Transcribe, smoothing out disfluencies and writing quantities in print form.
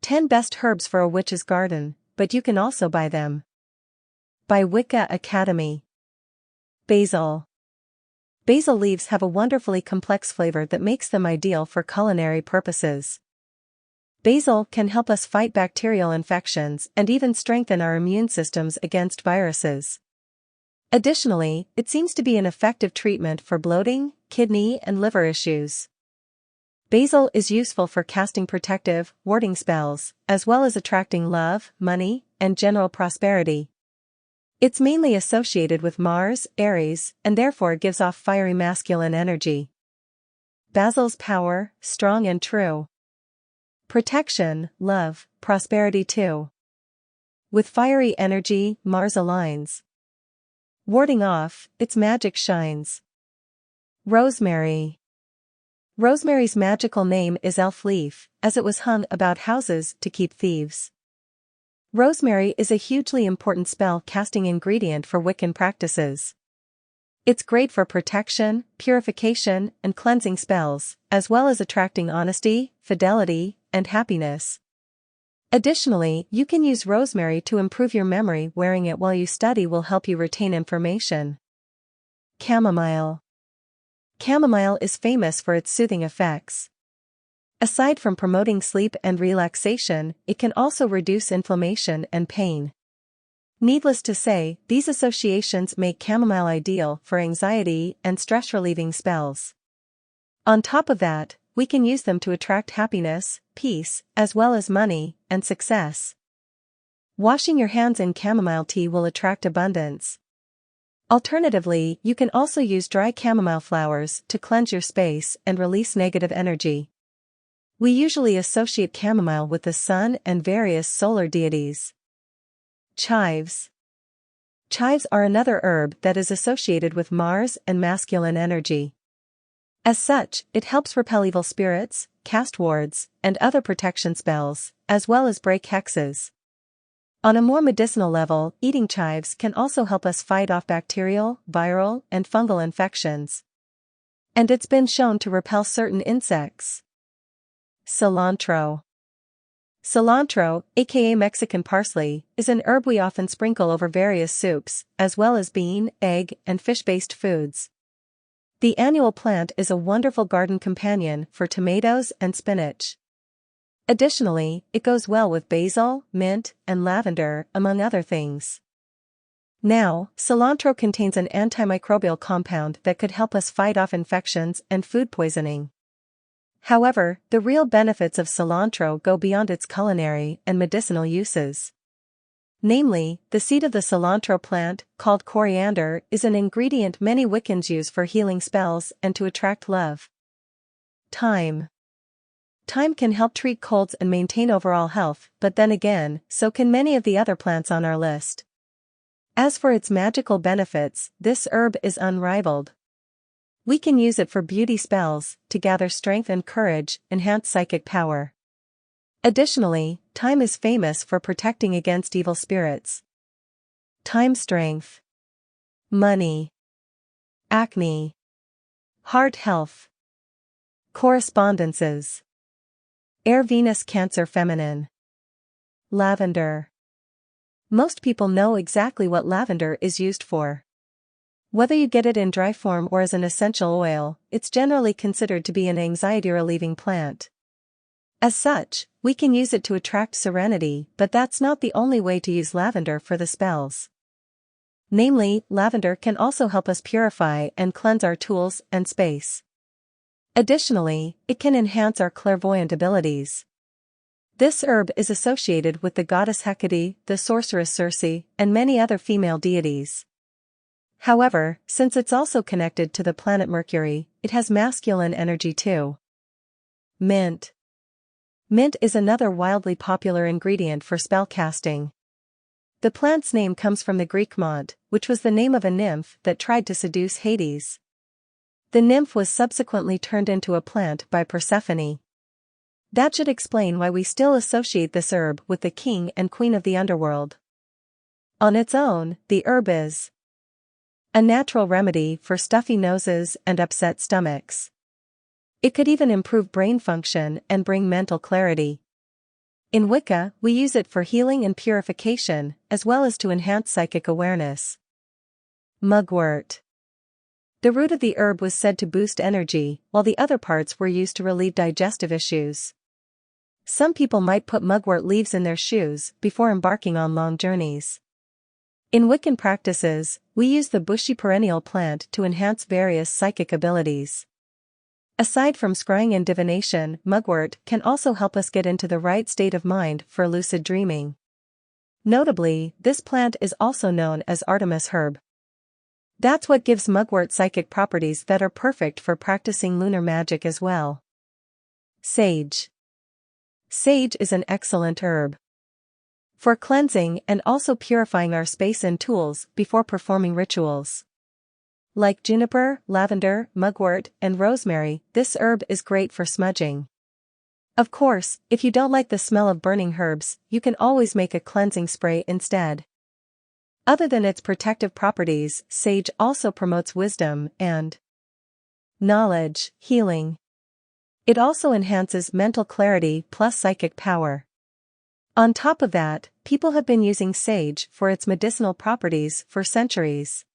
10 Best Herbs for a Witch's Garden, but you can also buy them. By Wicca Academy. Basil. Basil leaves have a wonderfully complex flavor that makes them ideal for culinary purposes. Basil can help us fight bacterial infections and even strengthen our immune systems against viruses. Additionally, it seems to be an effective treatment for bloating, kidney and liver issues. Basil is useful for casting protective, warding spells, as well as attracting love, money, and general prosperity. It's mainly associated with Mars, Aries, and therefore gives off fiery masculine energy. Basil's power, strong and true. Protection, love, prosperity too. With fiery energy, Mars aligns. Warding off, its magic shines. Rosemary. Rosemary's magical name is elf leaf, as it was hung about houses to keep thieves. Rosemary is a hugely important spell-casting ingredient for Wiccan practices. It's great for protection, purification, and cleansing spells, as well as attracting honesty, fidelity, and happiness. Additionally, you can use rosemary to improve your memory. Wearing it while you study will help you retain information. Chamomile. Chamomile is famous for its soothing effects. Aside from promoting sleep and relaxation, it can also reduce inflammation and pain. Needless to say, these associations make chamomile ideal for anxiety and stress-relieving spells. On top of that, we can use them to attract happiness, peace, as well as money and success. Washing your hands in chamomile tea will attract abundance. Alternatively, you can also use dry chamomile flowers to cleanse your space and release negative energy. We usually associate chamomile with the sun and various solar deities. Chives. Chives are another herb that is associated with Mars and masculine energy. As such, it helps repel evil spirits, cast wards, and other protection spells, as well as break hexes. On a more medicinal level, eating chives can also help us fight off bacterial, viral, and fungal infections. And it's been shown to repel certain insects. Cilantro. Cilantro, aka Mexican parsley, is an herb we often sprinkle over various soups, as well as bean, egg, and fish-based foods. The annual plant is a wonderful garden companion for tomatoes and spinach. Additionally, it goes well with basil, mint, and lavender, among other things. Now, cilantro contains an antimicrobial compound that could help us fight off infections and food poisoning. However, the real benefits of cilantro go beyond its culinary and medicinal uses. Namely, the seed of the cilantro plant, called coriander, is an ingredient many Wiccans use for healing spells and to attract love. Thyme. Thyme can help treat colds and maintain overall health, but then again, so can many of the other plants on our list. As for its magical benefits, this herb is unrivaled. We can use it for beauty spells, to gather strength and courage, enhance psychic power. Additionally, thyme is famous for protecting against evil spirits. Thyme strength. Money. Acne. Heart health. Correspondences. Air Venus Cancer Feminine. Lavender. Most people know exactly what lavender is used for. Whether you get it in dry form or as an essential oil, it's generally considered to be an anxiety-relieving plant. As such, we can use it to attract serenity, but that's not the only way to use lavender for the spells. Namely, lavender can also help us purify and cleanse our tools and space. Additionally, it can enhance our clairvoyant abilities. This herb is associated with the goddess Hecate, the sorceress Circe, and many other female deities. However, since it's also connected to the planet Mercury, it has masculine energy too. Mint. Mint is another wildly popular ingredient for spell casting. The plant's name comes from the Greek mont, which was the name of a nymph that tried to seduce Hades. The nymph was subsequently turned into a plant by Persephone. That should explain why we still associate this herb with the king and queen of the underworld. On its own, the herb is a natural remedy for stuffy noses and upset stomachs. It could even improve brain function and bring mental clarity. In Wicca, we use it for healing and purification, as well as to enhance psychic awareness. Mugwort. The root of the herb was said to boost energy, while the other parts were used to relieve digestive issues. Some people might put mugwort leaves in their shoes before embarking on long journeys. In Wiccan practices, we use the bushy perennial plant to enhance various psychic abilities. Aside from scrying and divination, mugwort can also help us get into the right state of mind for lucid dreaming. Notably, this plant is also known as Artemis herb. That's what gives mugwort psychic properties that are perfect for practicing lunar magic as well. Sage. Sage is an excellent herb for cleansing and also purifying our space and tools before performing rituals. Like juniper, lavender, mugwort, and rosemary, this herb is great for smudging. Of course, if you don't like the smell of burning herbs, you can always make a cleansing spray instead. Other than its protective properties, sage also promotes wisdom and knowledge, healing. It also enhances mental clarity plus psychic power. On top of that, people have been using sage for its medicinal properties for centuries.